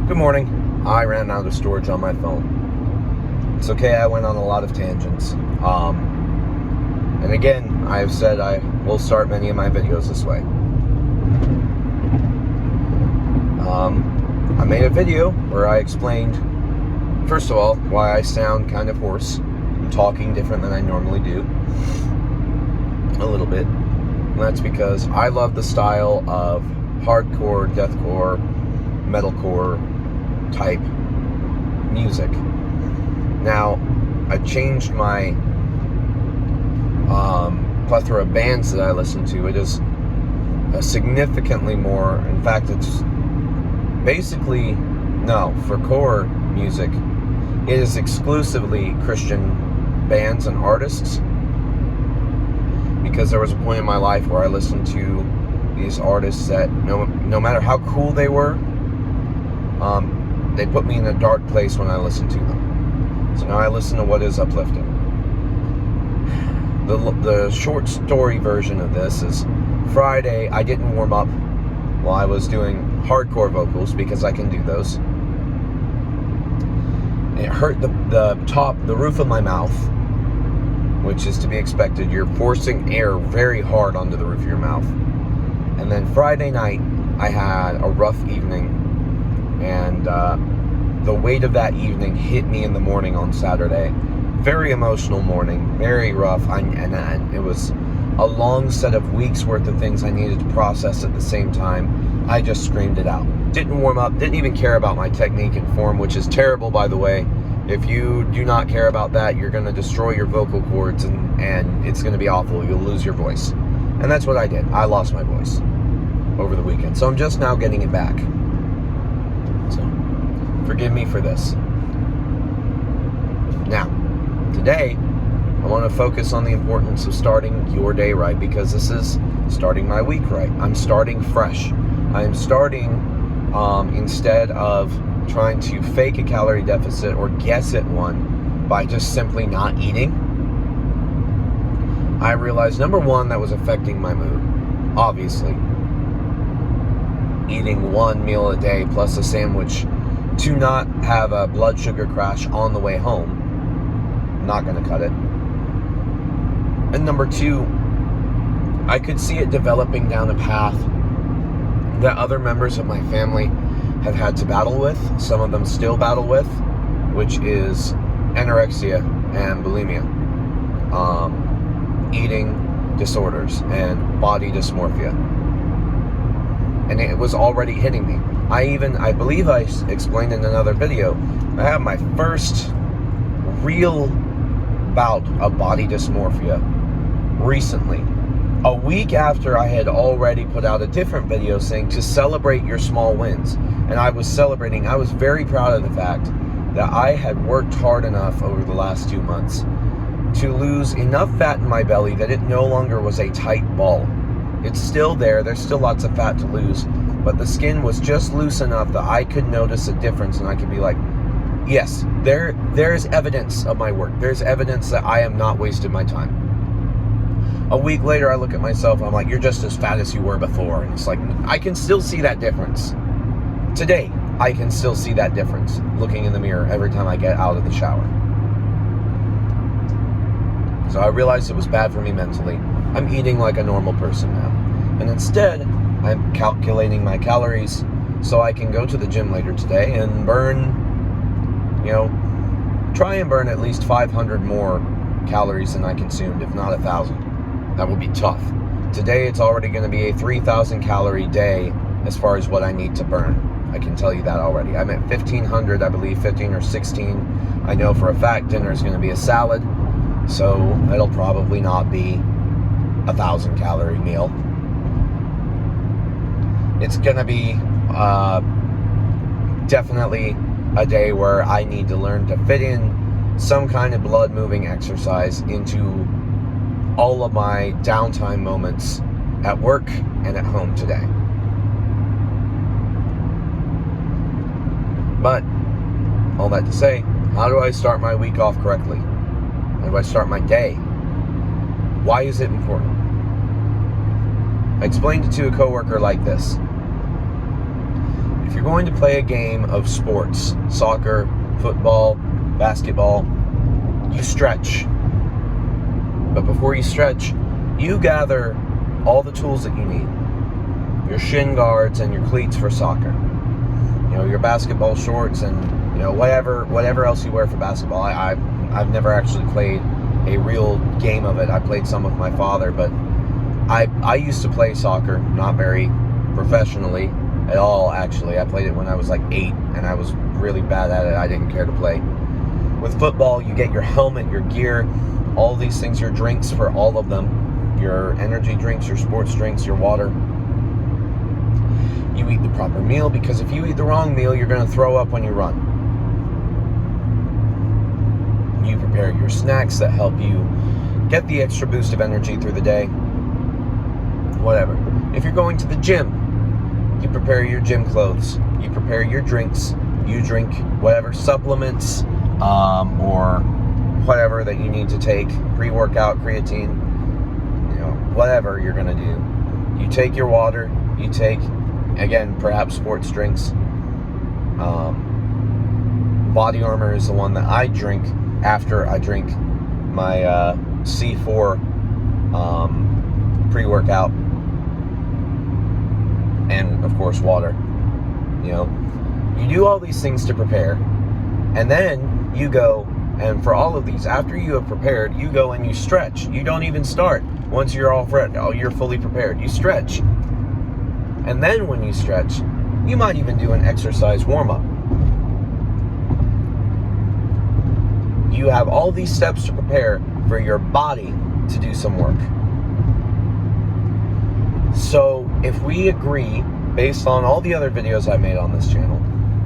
Good morning. I ran out of storage on my phone. It's okay, I went on a lot of tangents. And again, I've said I will start many of my videos this way. I made a video where I explained, first of all, why I sound kind of hoarse. I'm talking different than I normally do. A little bit. And that's because I love the style of hardcore, deathcore, metalcore type music. Now, I changed my plethora of bands that I listen to. It is significantly more, in fact, it's basically, no, for core music, it is exclusively Christian bands and artists, because there was a point in my life where I listened to these artists that no matter how cool they were, they put me in a dark place when I listened to them. So now I listen to what is uplifting. The short story version of this is Friday, I didn't warm up while I was doing hardcore vocals because I can do those. It hurt the roof of my mouth, which is to be expected. You're forcing air very hard onto the roof of your mouth. And then Friday night, I had a rough evening, and the weight of that evening hit me in the morning on Saturday. Very emotional morning, very rough, and it was a long set of weeks worth of things I needed to process at the same time. I just screamed it out. Didn't warm up, didn't even care about my technique and form, which is terrible, by the way. If you do not care about that, you're going to destroy your vocal cords, and it's going to be awful. You'll lose your voice. And that's what I did. I lost my voice over the weekend. So I'm just now getting it back. So forgive me for this. Now, today, I want to focus on the importance of starting your day right, because this is starting my week right. I'm starting fresh. I'm starting instead of trying to fake a calorie deficit or guess at one by just simply not eating. I realized, number one, that was affecting my mood. Obviously, eating one meal a day plus a sandwich to not have a blood sugar crash on the way home, not going to cut it. And number two, I could see it developing down a path that other members of my family have had to battle with, some of them still battle with, which is anorexia and bulimia, eating disorders and body dysmorphia. And it was already hitting me. I believe I explained in another video, I had my first real bout of body dysmorphia recently, a week after I had already put out a different video saying to celebrate your small wins. And I was celebrating. I was very proud of the fact that I had worked hard enough over the last 2 months to lose enough fat in my belly that it no longer was a tight ball. It's still there. There's still lots of fat to lose, but the skin was just loose enough that I could notice a difference, and I could be like, yes, there's evidence of my work. There's evidence that I am not wasted my time. A week later, I look at myself and I'm like, you're just as fat as you were before. And it's like, I can still see that difference. Today, I can still see that difference looking in the mirror every time I get out of the shower. So I realized it was bad for me mentally. I'm eating like a normal person now. And instead, I'm calculating my calories so I can go to the gym later today and try and burn at least 500 more calories than I consumed, if not 1,000. That would be tough. Today, it's already going to be a 3,000 calorie day as far as what I need to burn. I can tell you that already. I'm at 1,500, I believe, 15 or 16. I know for a fact dinner is going to be a salad, so it'll probably not be 1,000 calorie meal. It's going to be definitely a day where I need to learn to fit in some kind of blood moving exercise into all of my downtime moments at work and at home today. But all that to say, how do I start my week off correctly? How do I start my day? Why is it important? I explained it to a coworker like this. If you're going to play a game of sports, soccer, football, basketball, you stretch. But before you stretch, you gather all the tools that you need. Your shin guards and your cleats for soccer. Your basketball shorts and, whatever else you wear for basketball. I've never actually played a real game of it. I played some with my father, but I used to play soccer, not very professionally at all, actually. I played it when I was like 8, and I was really bad at it. I didn't care to play. With football, you get your helmet, your gear, all these things, your drinks for all of them, your energy drinks, your sports drinks, your water. You eat the proper meal, because if you eat the wrong meal, you're going to throw up when you run. You prepare your snacks that help you get the extra boost of energy through the day. Whatever. If you're going to the gym, you prepare your gym clothes. You prepare your drinks. You drink whatever supplements or whatever that you need to take, pre-workout, creatine, whatever you're going to do. You take your water. You take, again, perhaps sports drinks. Body Armor is the one that I drink after I drink my C4 pre-workout, and of course water. You do all these things to prepare, and then you go, and for all of these, after you have prepared, you go and you stretch. You don't even start once you're fully prepared. You stretch, and then when you stretch, you might even do an exercise warm-up. You have all these steps to prepare for your body to do some work. So if we agree, based on all the other videos I made on this channel,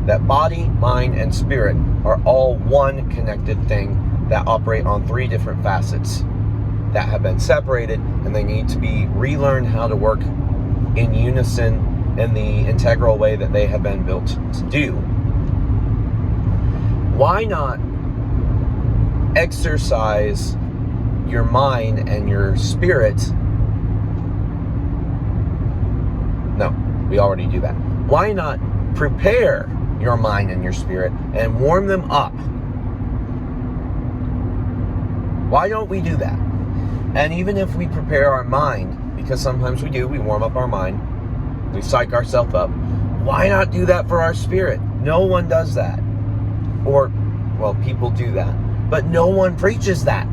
that body, mind, and spirit are all one connected thing that operate on 3 different facets that have been separated, and they need to be relearned how to work in unison in the integral way that they have been built to do. Why not exercise your mind and your spirit? No, we already do that. Why not prepare your mind and your spirit and warm them up? Why don't we do that? And even if we prepare our mind, because sometimes we do, we warm up our mind, we psych ourselves up, why not do that for our spirit? No one does that. Or, well, people do that, but no one preaches that.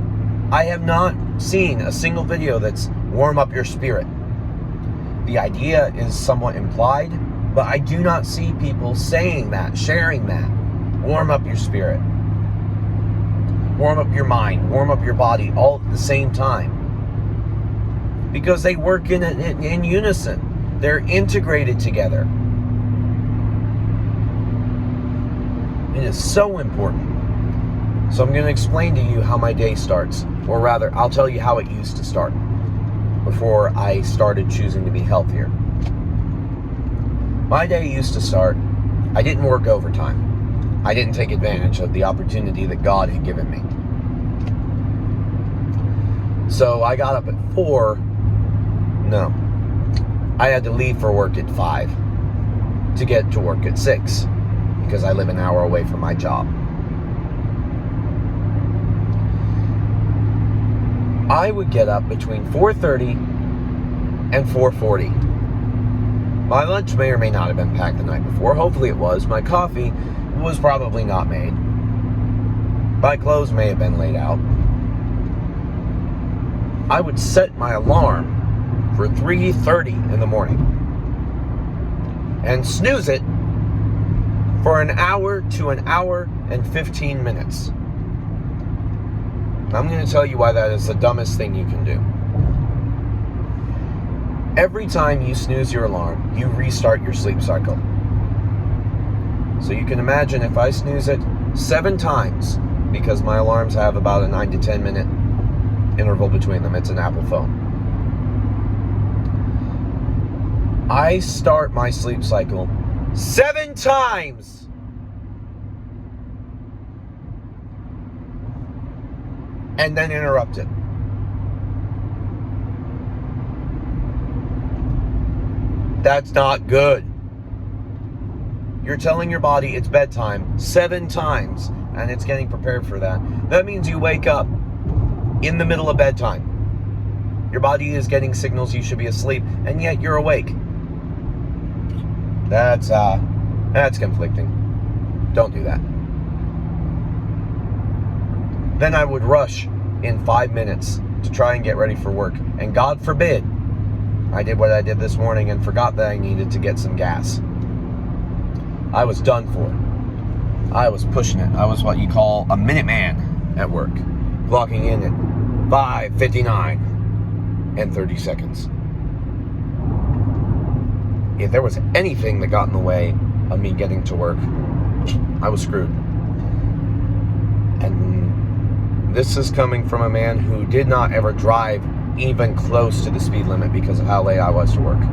I have not seen a single video that's warm up your spirit. The idea is somewhat implied, but I do not see people saying that, sharing that. Warm up your spirit. Warm up your mind. Warm up your body all at the same time. Because they work in unison. They're integrated together. It is so important. So I'm going to explain to you how my day starts. Or rather, I'll tell you how it used to start before I started choosing to be healthier. My day used to start, I didn't work overtime. I didn't take advantage of the opportunity that God had given me. So I got up at 4. No. I had to leave for work at 5 to get to work at 6 because I live an hour away from my job. I would get up between 4:30 and 4:40. My lunch may or may not have been packed the night before. Hopefully it was. My coffee was probably not made. My clothes may have been laid out. I would set my alarm for 3:30 in the morning and snooze it for an hour to an hour and 15 minutes. I'm going to tell you why that is the dumbest thing you can do. Every time you snooze your alarm, you restart your sleep cycle. So you can imagine if I snooze it 7 times, because my alarms have about a 9 to 10 minute interval between them. It's an Apple phone. I start my sleep cycle 7 times. And then interrupt it. That's not good. you're telling your body it's bedtime 7 times, and it's getting prepared for that. That means you wake up in the middle of bedtime. Your body is getting signals you should be asleep, and yet you're awake. That's conflicting. Don't do that. Then I would rush in 5 minutes to try and get ready for work. And God forbid, I did what I did this morning and forgot that I needed to get some gas. I was done for. I was pushing it. I was what you call a minute man at work, clocking in at 5:59 and 30 seconds. If there was anything that got in the way of me getting to work, I was screwed. And this is coming from a man who did not ever drive even close to the speed limit because of how late I was to work.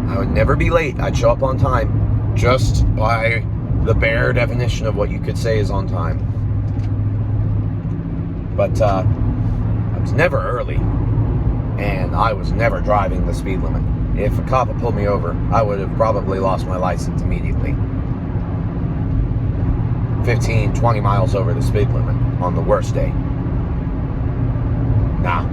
I would never be late. I'd show up on time, just by the bare definition of what you could say is on time. But I was never early, and I was never driving the speed limit. If a cop had pulled me over, I would have probably lost my license immediately. 15, 20 miles over the speed limit on the worst day. Nah,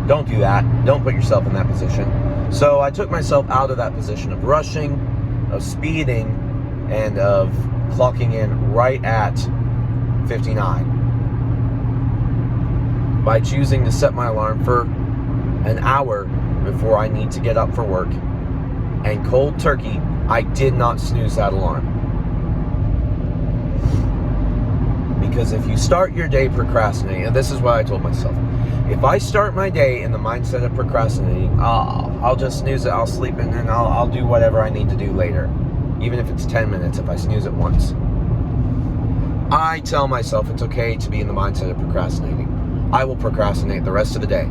don't do that. Don't put yourself in that position. So I took myself out of that position of rushing, of speeding, and of clocking in right at 59 by choosing to set my alarm for an hour before I need to get up for work. And cold turkey, I did not snooze that alarm. Because if you start your day procrastinating, and this is what I told myself, if I start my day in the mindset of procrastinating, I'll just snooze it, I'll sleep, and then I'll do whatever I need to do later. Even if it's 10 minutes, if I snooze it once. I tell myself it's okay to be in the mindset of procrastinating. I will procrastinate the rest of the day.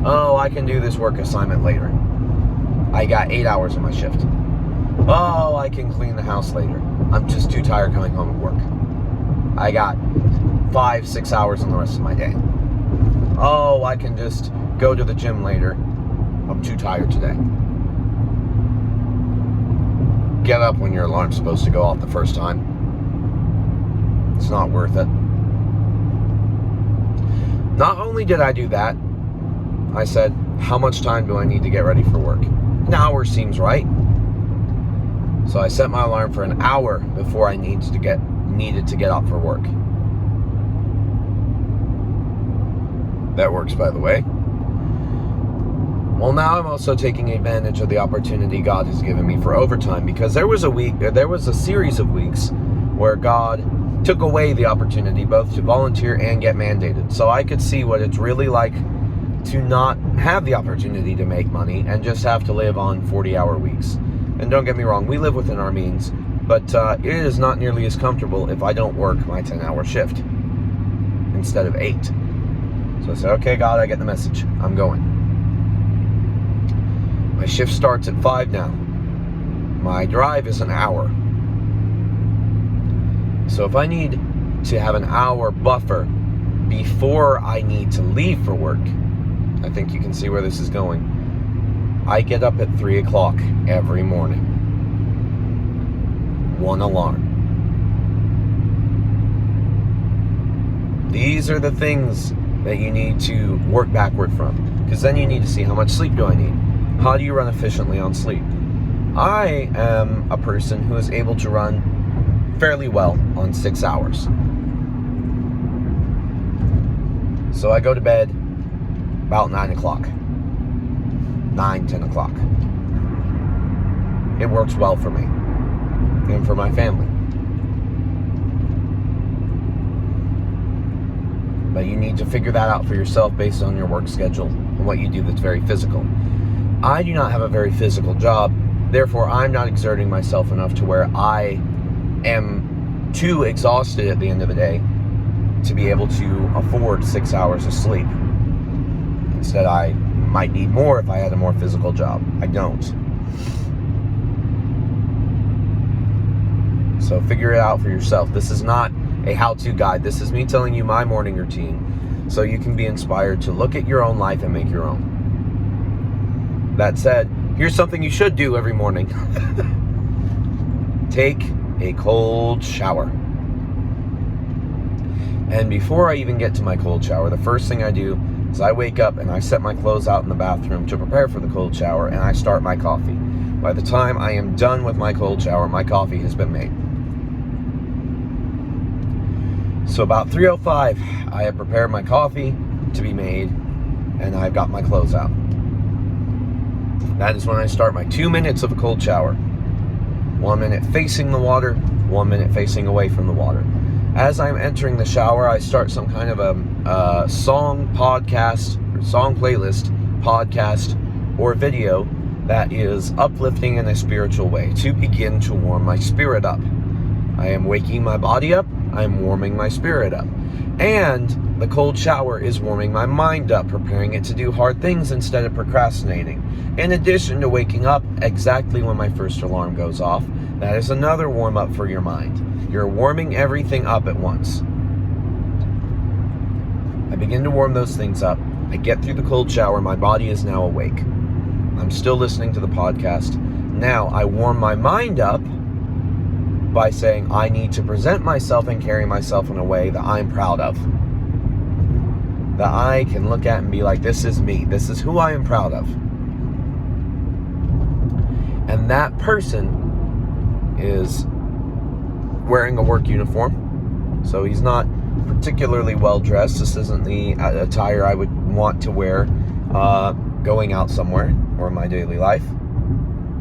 Oh, I can do this work assignment later. I got 8 hours in my shift. Oh, I can clean the house later. I'm just too tired coming home from work. I got 5-6 hours in the rest of my day. Oh, I can just go to the gym later. I'm too tired today. Get up when your alarm's supposed to go off the first time. It's not worth it. Not only did I do that, I said, how much time do I need to get ready for work? An hour seems right. So I set my alarm for an hour before I needed to get up for work. That works, by the way. Well, now I'm also taking advantage of the opportunity God has given me for overtime, because there was a series of weeks where God took away the opportunity both to volunteer and get mandated. So I could see what it's really like to not have the opportunity to make money and just have to live on 40-hour weeks. And don't get me wrong, we live within our means, but it is not nearly as comfortable if I don't work my 10-hour shift instead of 8. So I said, okay, God, I get the message. I'm going. My shift starts at 5 now. My drive is an hour. So if I need to have an hour buffer before I need to leave for work, I think you can see where this is going. I get up at 3 o'clock every morning. One alarm. These are the things that you need to work backward from, because then you need to see how much sleep do I need. How do you run efficiently on sleep? I am a person who is able to run fairly well on 6 hours. So I go to bed about 9 o'clock. 10 o'clock. It works well for me and for my family. But you need to figure that out for yourself based on your work schedule and what you do that's very physical. I do not have a very physical job, therefore I'm not exerting myself enough to where I am too exhausted at the end of the day to be able to afford 6 hours of sleep. Instead, I might need more if I had a more physical job. I don't. So figure it out for yourself. This is not a how-to guide. This is me telling you my morning routine so you can be inspired to look at your own life and make your own. That said, here's something you should do every morning. take a cold shower. And before I even get to my cold shower, the first thing I do is I wake up and I set my clothes out in the bathroom to prepare for the cold shower, and I start my coffee. By the time I am done with my cold shower, my coffee has been made. So about 3:05, I have prepared my coffee to be made, and I've got my clothes out. That is when I start my 2 minutes of a cold shower. 1 minute facing the water, 1 minute facing away from the water. As I'm entering the shower, I start some kind of a song podcast, or song playlist, podcast, or video that is uplifting in a spiritual way to begin to warm my spirit up. I am waking my body up, I'm warming my spirit up. And the cold shower is warming my mind up, preparing it to do hard things instead of procrastinating. In addition to waking up exactly when my first alarm goes off, that is another warm up for your mind. You're warming everything up at once. I begin to warm those things up. I get through the cold shower. My body is now awake. I'm still listening to the podcast. Now I warm my mind up by saying I need to present myself and carry myself in a way that I'm proud of. That I can look at and be like, this is me. This is who I am proud of. And that person is wearing a work uniform. So he's not particularly well dressed. This isn't the attire I would want to wear going out somewhere or in my daily life.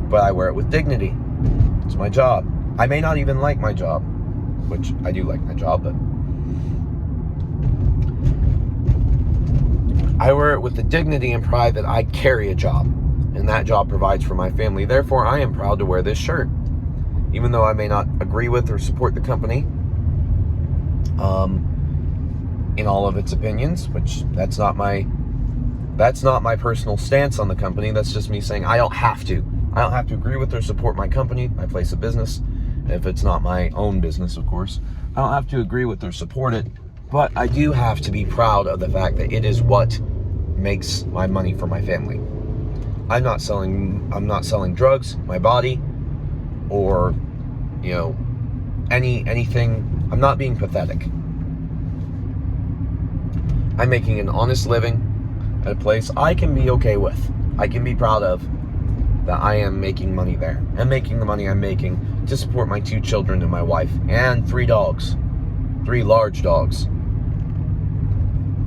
But I wear it with dignity. It's my job. I may not even like my job, which I do like my job, but I wear it with the dignity and pride that I carry a job, and that job provides for my family. Therefore, I am proud to wear this shirt, even though I may not agree with or support the company in all of its opinions, which that's not my personal stance on the company. That's just me saying I don't have to agree with or support my company, my place of business, if it's not my own business, of course. I don't have to agree with or support it, but I do have to be proud of the fact that it is what makes my money for my family. I'm not selling drugs, my body, or anything. I'm not being pathetic. I'm making an honest living at a place I can be okay with. I can be proud of that I am making money there. I'm making the money I'm making to support my 2 children and my wife and 3 dogs. 3 large dogs.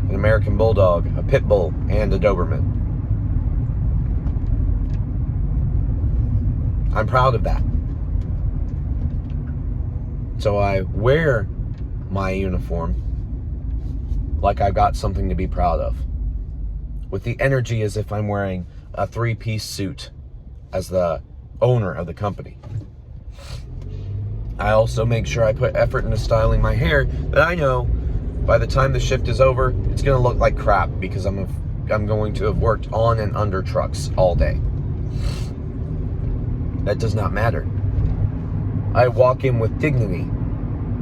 An American Bulldog, a Pit Bull, and a Doberman. I'm proud of that. So I wear my uniform like I got something to be proud of, with the energy as if I'm wearing a 3-piece suit as the owner of the company. I also make sure I put effort into styling my hair that I know by the time the shift is over, it's going to look like crap because I'm going to have worked on and under trucks all day. That does not matter. I walk in with dignity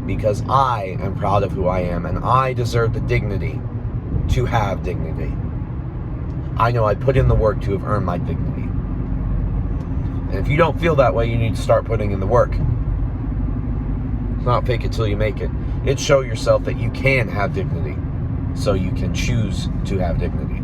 because I am proud of who I am, and I deserve the dignity to have dignity. I know I put in the work to have earned my dignity. And if you don't feel that way, you need to start putting in the work. It's not fake it till you make it. It's show yourself that you can have dignity, so you can choose to have dignity.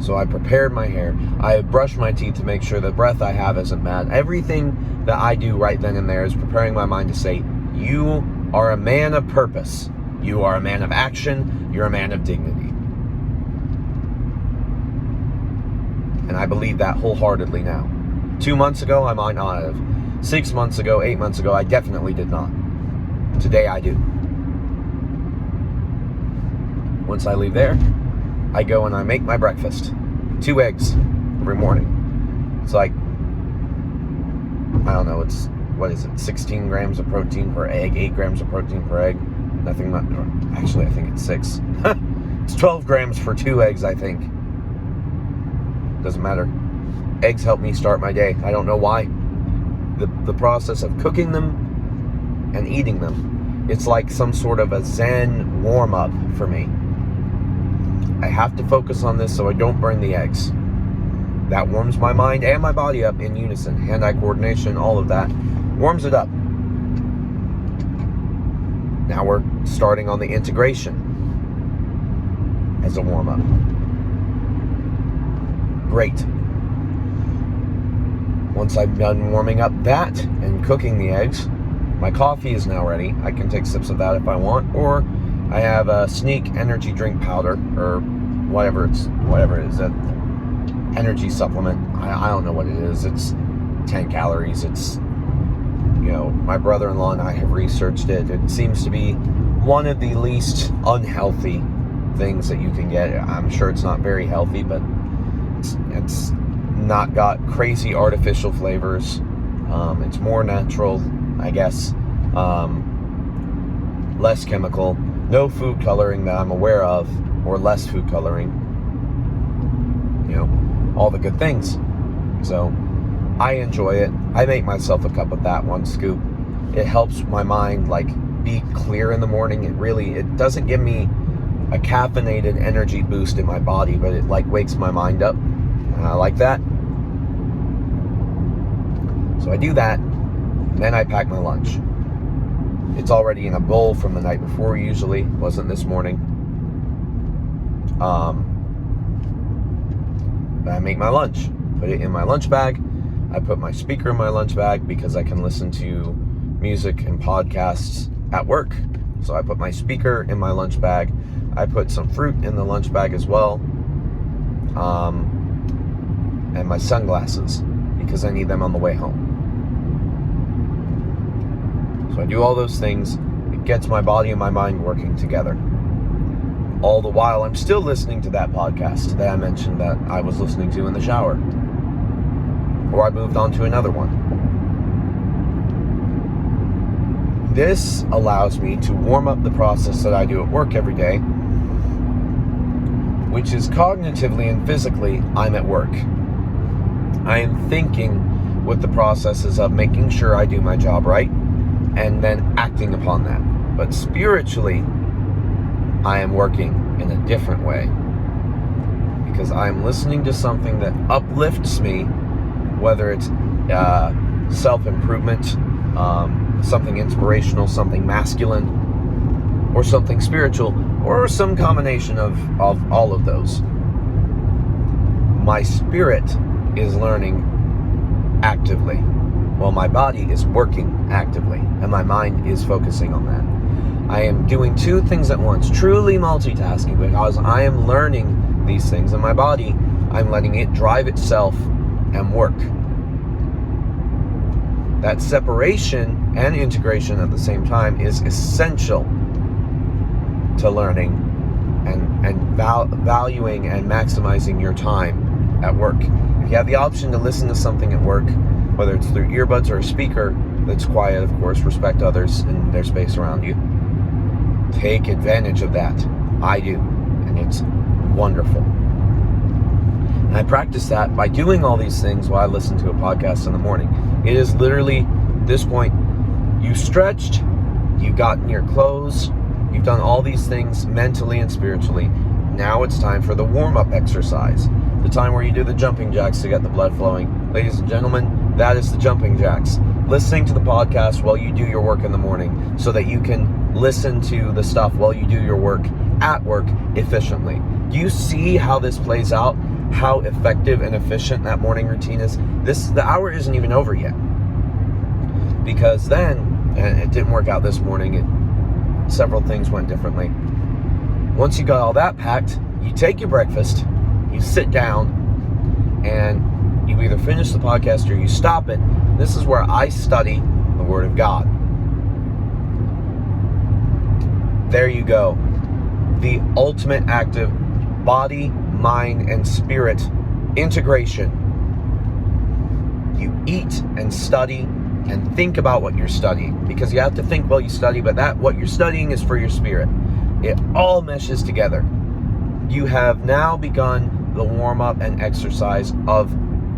So I prepared my hair. I brushed my teeth to make sure the breath I have isn't bad. Everything that I do right then and there is preparing my mind to say, you are a man of purpose. You are a man of action. You're a man of dignity. And I believe that wholeheartedly now. 2 months ago, I might not have. 6 months ago, 8 months ago, I definitely did not. Today, I do. Once I leave there, I go and I make my breakfast. 2 eggs every morning. It's like, I don't know, it's, 16 grams of protein per egg, 8 grams of protein per egg. Nothing much, actually I think it's 6. It's 12 grams for 2 eggs, I think. Doesn't matter. Eggs help me start my day. I don't know why. The process of cooking them and eating them, it's like some sort of a Zen warm-up for me. I have to focus on this so I don't burn the eggs. That warms my mind and my body up in unison. Hand-eye coordination, all of that warms it up. Now we're starting on the integration as a warm-up. Great. Once I've done warming up that and cooking the eggs, my coffee is now ready. I can take sips of that if I want, or I have a Sneak energy drink powder, or whatever it is, an energy supplement. I don't know what it is. It's 10 calories. It's, my brother-in-law and I have researched it. It seems to be one of the least unhealthy things that you can get. I'm sure it's not very healthy, but it's not got crazy artificial flavors. It's more natural, I guess. Less chemical. No food coloring that I'm aware of, or less food coloring. All the good things. So I enjoy it. I make myself a cup of that, 1 scoop. It helps my mind be clear in the morning. It doesn't give me a caffeinated energy boost in my body, but it wakes my mind up. And I like that. So I do that, and then I pack my lunch. It's already in a bowl from the night before, usually. Wasn't this morning. I make my lunch, put it in my lunch bag. I put my speaker in my lunch bag because I can listen to music and podcasts at work. So I put my speaker in my lunch bag. I put some fruit in the lunch bag as well. And my sunglasses, because I need them on the way home. So I do all those things. It gets my body and my mind working together. All the while, I'm still listening to that podcast that I mentioned that I was listening to in the shower. Or I moved on to another one. This allows me to warm up the process that I do at work every day, which is cognitively and physically, I'm at work. I am thinking with the processes of making sure I do my job right, and then acting upon that. But spiritually, I am working in a different way, because I am listening to something that uplifts me, whether it's self-improvement, something inspirational, something masculine, or something spiritual, or some combination of all of those. My spirit is learning actively, while my body is working actively, and my mind is focusing on that. I am doing 2 things at once, truly multitasking, because I am learning these things, and my body, I'm letting it drive itself and work. That separation and integration at the same time is essential to learning and valuing and maximizing your time at work. If you have the option to listen to something at work, whether it's through earbuds or a speaker that's quiet, of course, respect others and their space around you. Take advantage of that. I do, and it's wonderful. And I practice that by doing all these things while I listen to a podcast in the morning. It is literally, at this point, you stretched, you've gotten your clothes, you've done all these things mentally and spiritually. Now it's time for the warm-up exercise. The time where you do the jumping jacks to get the blood flowing. Ladies and gentlemen, that is the jumping jacks. Listening to the podcast while you do your work in the morning, so that you can listen to the stuff while you do your work at work efficiently. Do you see how this plays out? How effective and efficient that morning routine is? The hour isn't even over yet. Because then, and it didn't work out this morning, several things went differently. Once you got all that packed, you take your breakfast, you sit down, and you either finish the podcast or you stop it. This is where I study the Word of God. There you go. The ultimate active body, mind, and spirit integration. You eat and study and think about what you're studying, because you have to think while you study, but that what you're studying is for your spirit. It all meshes together. You have now begun the warm-up and exercise of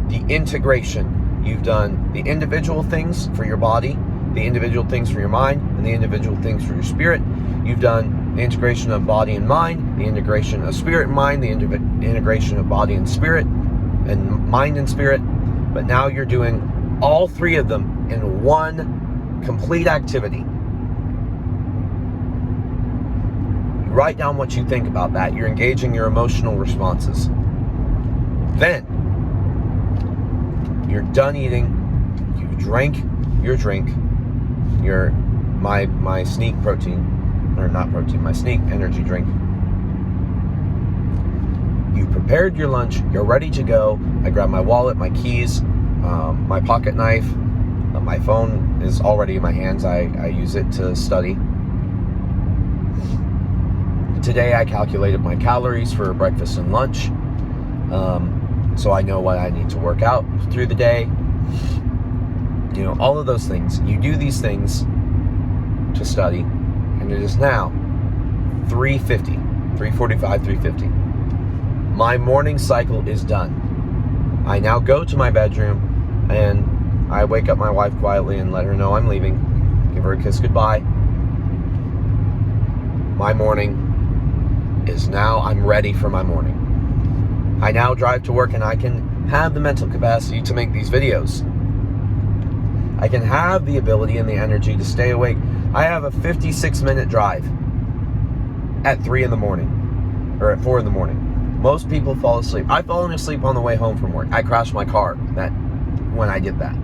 the integration. You've done the individual things for your body, the individual things for your mind, and the individual things for your spirit. You've done the integration of body and mind, the integration of spirit and mind, the integration of body and spirit, and mind and spirit, but now you're doing all three of them in one complete activity. You write down what you think about that. You're engaging your emotional responses. Then you're done eating. You've drank your drink, my Sneak protein, or not protein, my Sneak energy drink. You prepared your lunch, you're ready to go. I grab my wallet, my keys, my pocket knife. My phone is already in my hands. I use it to study. Today I calculated my calories for breakfast and lunch, so I know what I need to work out through the day. You know, all of those things. You do these things to study, and it is now 3:50. My morning cycle is done. I now go to my bedroom and I wake up my wife quietly and let her know I'm leaving. Give her a kiss goodbye. My morning is now, I'm ready for my morning. I now drive to work and I can have the mental capacity to make these videos. I can have the ability and the energy to stay awake. I have a 56-minute drive at 3 in the morning, or at 4 in the morning. Most people fall asleep. I've fallen asleep on the way home from work. I crashed my car when I did that.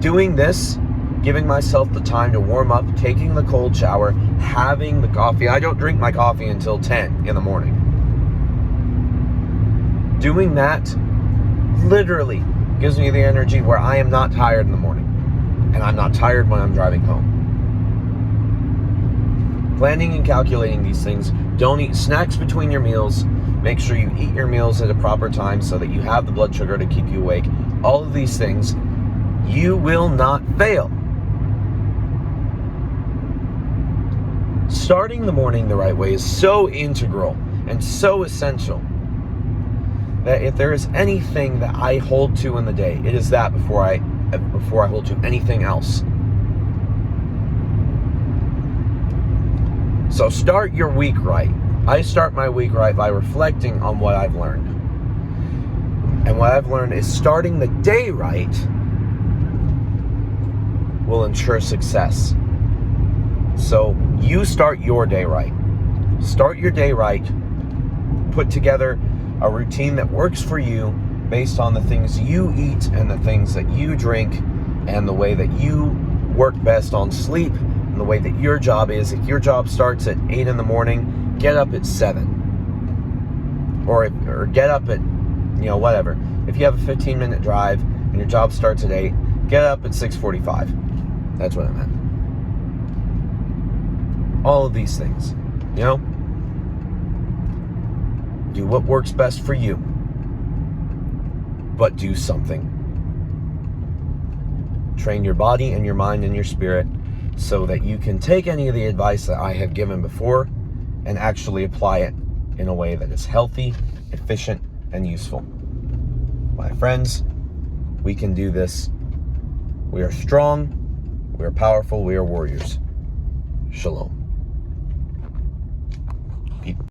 Doing this, giving myself the time to warm up, taking the cold shower, having the coffee. I don't drink my coffee until 10 in the morning. Doing that literally gives me the energy where I am not tired in the morning. And I'm not tired when I'm driving home. Planning and calculating these things. Don't eat snacks between your meals. Make sure you eat your meals at a proper time so that you have the blood sugar to keep you awake. All of these things, you will not fail. Starting the morning the right way is so integral and so essential that if there is anything that I hold to in the day, it is that before I hold to anything else. So start your week right. I start my week right by reflecting on what I've learned. And what I've learned is starting the day right will ensure success. So you start your day right. Start your day right. Put together a routine that works for you based on the things you eat and the things that you drink and the way that you work best on sleep and the way that your job is. If your job starts at 8 in the morning, get up at 7. Or get up at, whatever. If you have a 15-minute drive and your job starts at 8, get up at 6:45. That's what I meant. All of these things, do what works best for you, but do something. Train your body and your mind and your spirit so that you can take any of the advice that I have given before and actually apply it in a way that is healthy, efficient, and useful. My friends, we can do this. We are strong, we are powerful, we are warriors. Shalom.